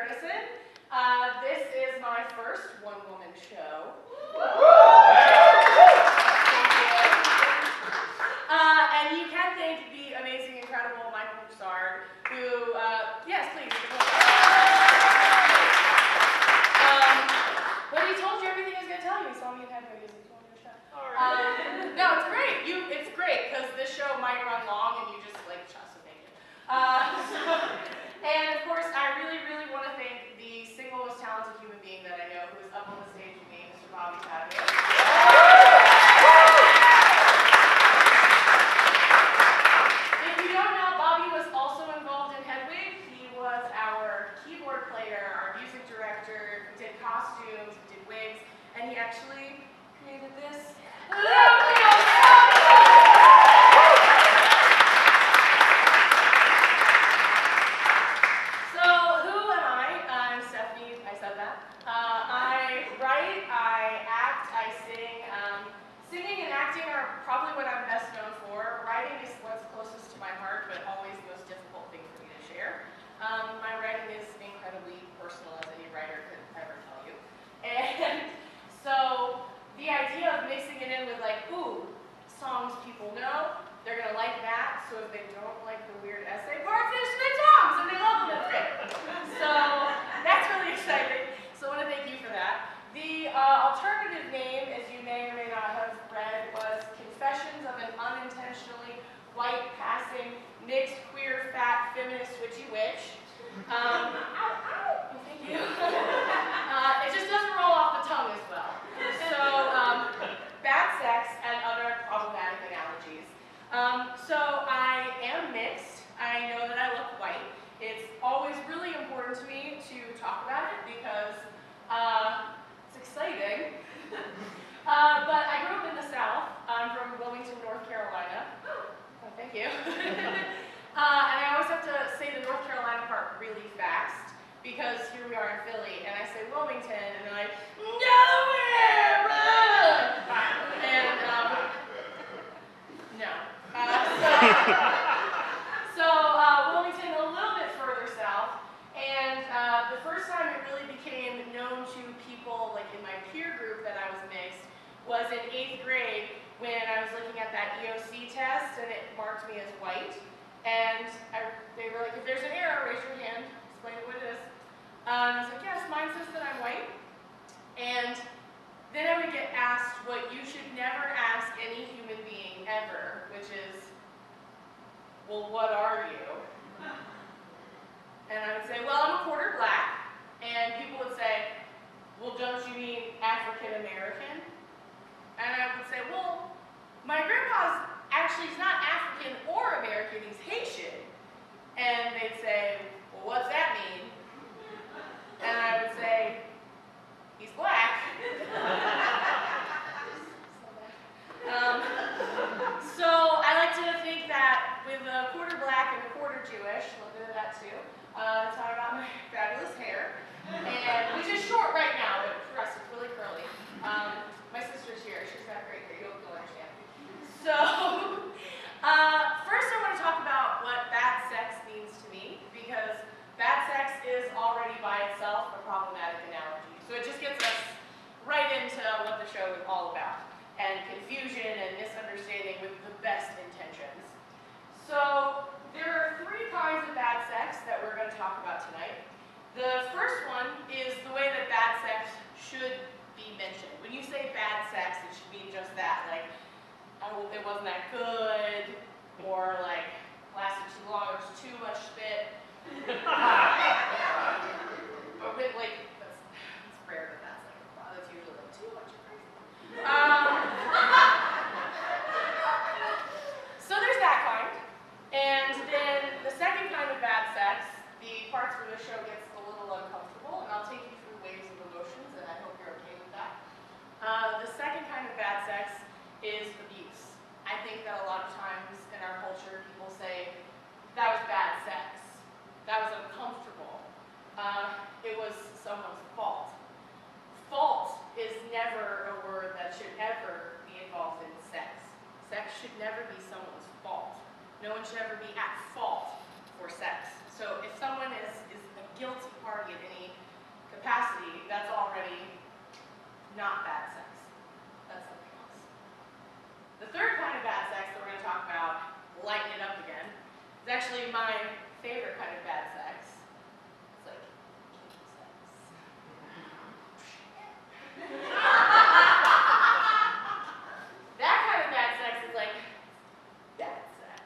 This is my first one-woman show. And you can thank the amazing, incredible Michael Broussard, who, yes, please. But he told you everything he was going to tell you. He saw me in head videos. He's on your show. No, it's great. It's great because this show might run long and you just like so thank you. And of course, I really, really want to thank the single most talented human being that I know who is up on the stage with me, Mr. Bobby Fabio. If you don't know, Bobby was also involved in Hedwig. He was our keyboard player, our music director, we did costumes, we did wigs, and he actually created this. Singing and acting are probably what I'm best known for. Writing is what's closest to my heart, but always the most difficult thing for me to share. My writing is incredibly personal, as any writer could ever tell you. And so the idea of mixing it in with like, ooh, songs people know, they're going to like that. So if they don't like the weird essay parts, there's the songs, and they love them. That's great. So that's really exciting. So I want to thank you for that. The alternative name, as you may or may not have read, was Confessions of an Unintentionally White Passing Mixed Queer Fat Feminist Witchy Witch. Thank you. It just doesn't roll off the tongue as well. So, bad sex and other problematic analogies. So I am mixed. I know that I look white. It's always really important to me to talk about it because exciting. But I grew up in the South. I'm from Wilmington, North Carolina. Oh, thank you. And I always have to say the North Carolina part really fast because here we are in Philly, and I say Wilmington, and they're like, nowhere! And, no. So Wilmington, a little bit further south. And the first time it really became known to people, like in my peer group that I was mixed, was in 8th grade when I was looking at that EOC test and it marked me as white. And they were like, if there's an error, raise your hand, explain what it is. And I was like, yes, mine says that I'm white. And then I would get asked what you should never ask any human being ever, which is, well, what are you? And I would say, well, I'm a quarter black. And people would say, well, don't you mean African American? And I would say, well, my grandpa's actually, he's not African or American, he's Haitian. And they'd say, well, what's that mean? And I would say, he's black. So I like to think that with a quarter black and a quarter Jewish, a little bit of that too, that's how I got my fabulous hair, and which is short right now, but for us it's really curly. My sister's here, she's got great hair, you'll understand. So, first I want to talk about what bad sex means to me, because bad sex is already by itself a problematic analogy. So it just gets us right into what the show is all about, and confusion and misunderstanding with the best intentions. So, there are 3 kinds of bad sex that we're going to talk about tonight. The first one is the way that bad sex should be mentioned. When you say bad sex, it should mean just that, like, oh, it wasn't that good, or like, lasted too long, there was too much spit. But with, like, that's rare, but that's like, wow, that's usually like too much. So there's that kind. And then the second kind of bad sex, the parts where the show gets a little uncomfortable, and I'll take you through waves of emotions, and I hope you're okay with that. The second kind of bad sex is abuse. I think that a lot of times in our culture, people say, that was bad sex. That was uncomfortable. It was someone's fault. Fault is never a word that should ever be involved in sex. Sex should never be someone's fault. No one should ever be at fault for sex. So if someone is guilty party in any capacity, that's already not bad sex. That's something else. The third kind of bad sex that we're going to talk about, lighten it up again, is actually my favorite kind of bad sex. It's like kinky sex. That kind of bad sex is like bad sex.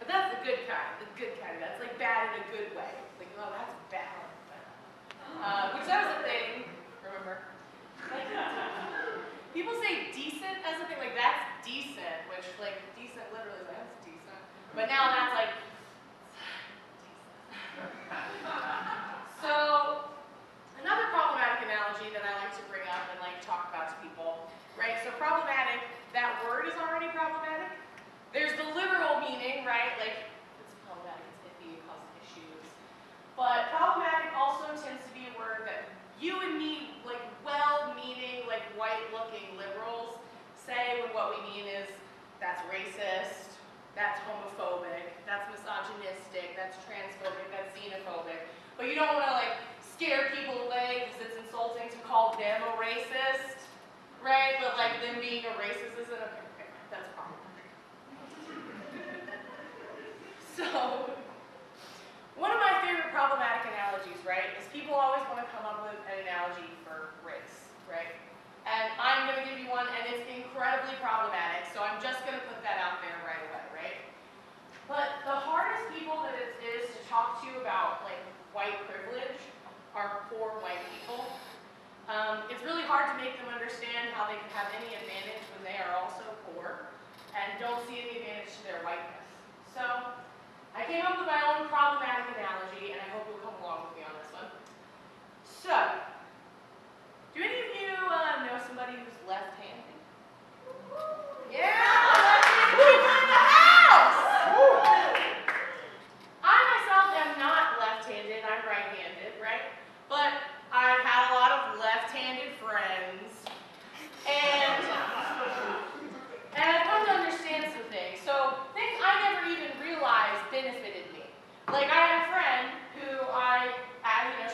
But that's the good kind. That's like bad in a good way. Like, oh, that's bad. Which that was a thing, remember? Like, people say decent as a thing, like that's decent, which like decent literally is like, that's decent. But now that's like decent. So another problematic analogy that I like to bring up and like talk about to people, right? So problematic, that word is already problematic. There's the literal meaning, right? Like it's problematic, it's iffy, it causes issues. But problematic also tends to be a word that you and me, like well-meaning, like white-looking liberals say when what we mean is that's racist, that's homophobic, that's misogynistic, that's transphobic, that's xenophobic. But you don't want to like scare people away because it's insulting to call them a racist, right? But like them being a racist isn't a that's problematic. So one of my favorite problematic analogies, right, is people always want to come up with an analogy for race, right? And I'm going to give you one, and it's incredibly problematic, so I'm just going to put that out there right away, right? But the hardest people that it is to talk to about, like, white privilege are poor white people. It's really hard to make them understand how they can have any advantage when they are also poor and don't see any advantage to their whiteness. So I came up with my own problematic analogy, and I hope you'll come along with me on this one. So, do any of you know somebody who's left-handed? Yeah, left-handed people in the house! I myself am not left-handed, I'm right-handed, right? But I've had a lot of left-handed friends, and I've come to understand some things. So, things I never even realized benefited me. Like, I had a friend who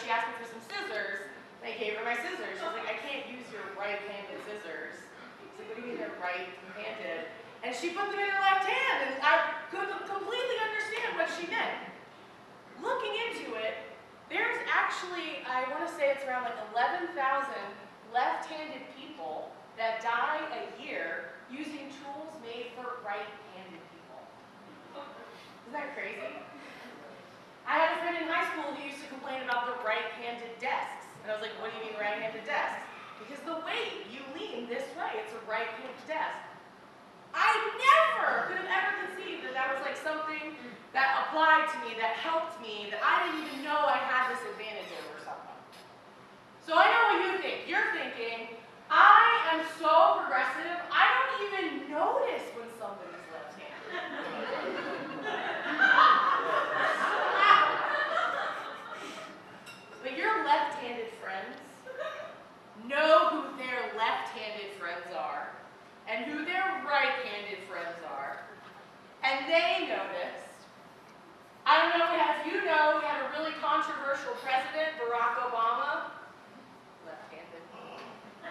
she asked me for some scissors, and I gave her my scissors. She was like, I can't use your right-handed scissors. I was like, what do you mean they're right-handed? And she put them in her left hand, and I couldn't completely understand what she meant. Looking into it, there's actually, I want to say it's around like 11,000 left-handed people that die a year using tools made for right-handed people. Isn't that crazy? I had a friend in high school who used to complain about the right-handed desks. And I was like, what do you mean right-handed desks? Because the weight, you lean this way, it's a right-handed desk. I never could have ever conceived that that was like something that applied to me, that helped me, that I didn't even know I had this advantage over someone. So I know what you think. You're thinking, I am so progressive, I don't even notice when somebody's left-handed. But your left-handed friends know who their left-handed friends are and who their right-handed friends are, and they noticed. I don't know if you know, we had a really controversial president, Barack Obama, left-handed. I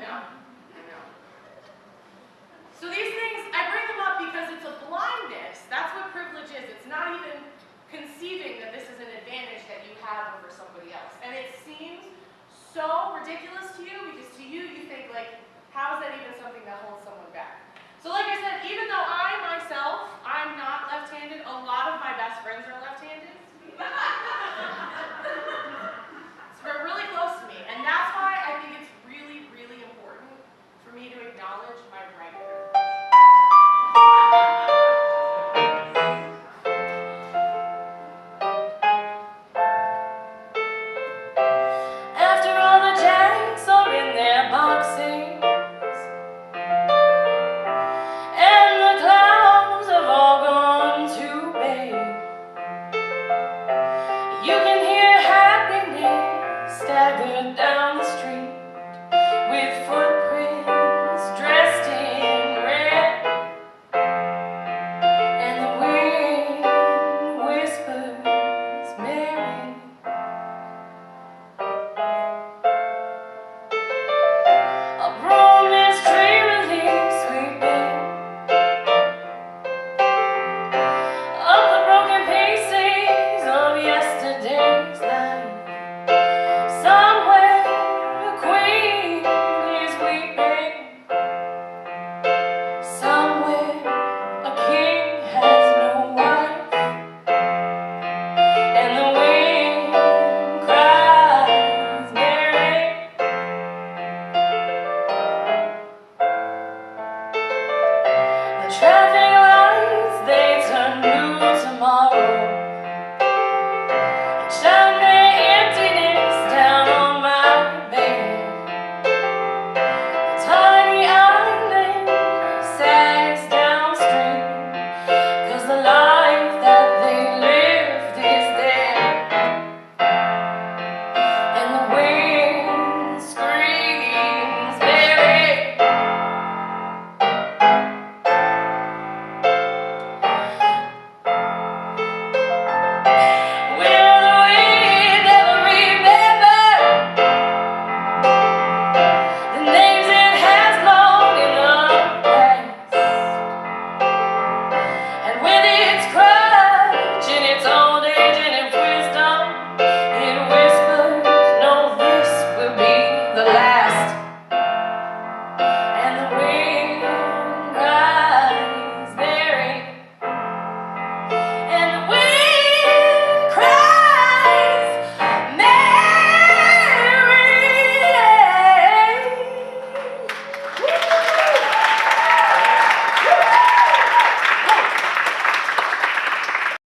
know. So these things, I bring them up because it's a blindness. That's what privilege is. It's not even conceiving that this is an advantage that you have over somebody else. And it seems so ridiculous to you because to you, you think like, how is that even something that holds someone back? So like I said, even though I myself, I'm not left-handed, a lot of my best friends are left-handed. So they're really close to me. And that's why I think it's really, really important for me to acknowledge my right privilege. After all the jacks are in their boxes and the clowns have all gone to bed, you can hear happiness stagger down the street with footprints dressed in red, and the wind whispers May